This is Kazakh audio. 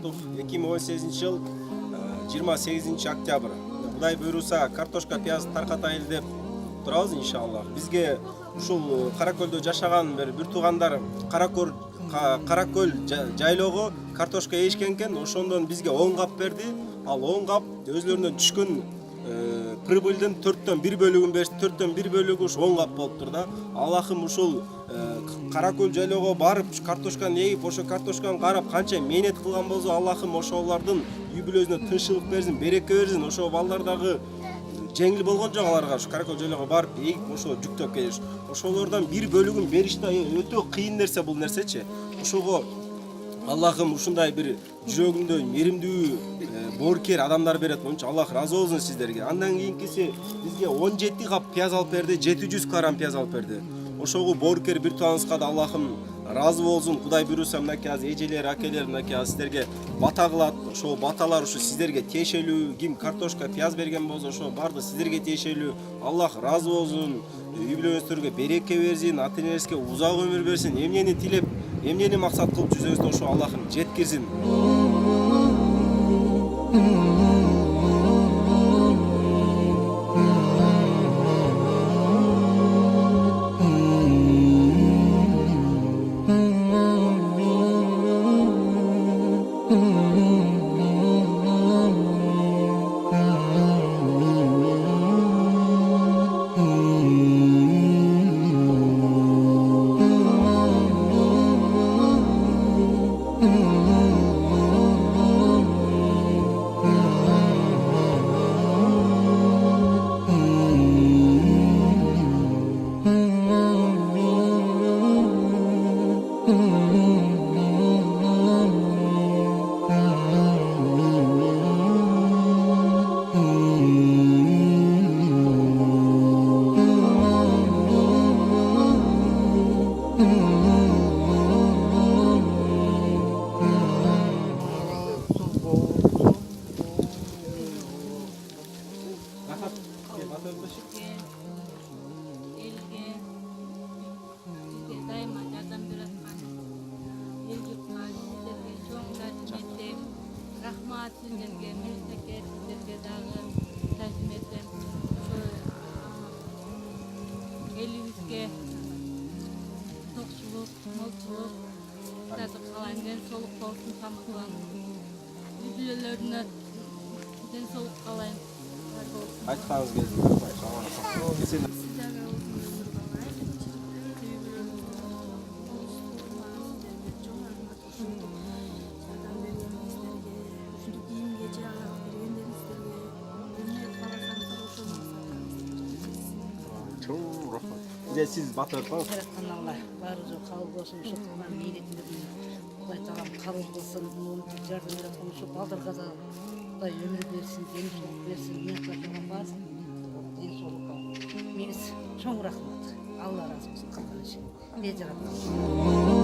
Маматов 2018 жыл 28 октябрь. Кудай буйруса картошка пияз таркатайлы деп турабыз иншаллах. Бизге ушул Каракөлдө жашаган бир туугандар Каракөл жайлоого картошка ешкен экен. Ошондон бизге 10 кап берди. Ал 10 кап өзлөрүнөн түшкөн прибыльдин 4төн 1 бөлүгүн беришти. 4төн 1 бөлүгү ушу 10 кап болуптур да. Аллахым ушул Каракөл жайлоого барып картошканы эгип, ошо картошканы карап канча мээнет кылган болсо, Аллахым ошолордун үй бүлөсүнө тынччылык берсин, береке берсин. Ошо балдар дагы жеңил болгон жок аларга ушу Каракөл жайлоого барып эгип, ошо жүктөп келиш. Ошолордон 1 бөлүгүн бериш да өтө кыйын нерсе бул нерсечи. Ошого Аллахым ушундай бир жүрөгүндө меримдүү боорукер адамдар берет болчу. Аллах разы болсун сиздерге. Андан кийинкиси бизге 17 кап пияз алып берди, 700 кг пияз алып берди. Ошого боорукер бир тууганыбызга да Аллахым разы болсун. Кудай буйруса мынакей азыр эжелер, акелер мынакей азыр сиздерге бата кылат. Ошол баталар ушу сиздерге тиешелүү. Ким картошка, пияз берген болсо, ошо барды сиздерге тиешелүү. Аллах разы болсун. Үй бүлөңүздөргө береке берсин, ата-энеңизге узак өмүр берсин. Эмнени тилеп, эмнени максат кылып жүрсөңүз ошо Аллахым жеткирсин. Sizlerge, memleket, sizlerge dağı takdim ettim. Elimizge tokçuluk, molçuluk, tadı kalangen soluk olsun tamamlan. Yüzülerine den soluk kalayın. Айтқаныңыз келді. Sizlerge olsun Siz batı örtmeniz. Yaratkan Allah barıcı kabul olsun, şu tuğan meyletlerinin Kuday Tağam kabul kılsın, yardım yaratkan şu baldırga da Kuday ömür versin, deni soluk versin, niyetlerden barsın, deni solukka. Menis çoğun rahmat, Allah razı olsun kılgan için. Ne yaratkan.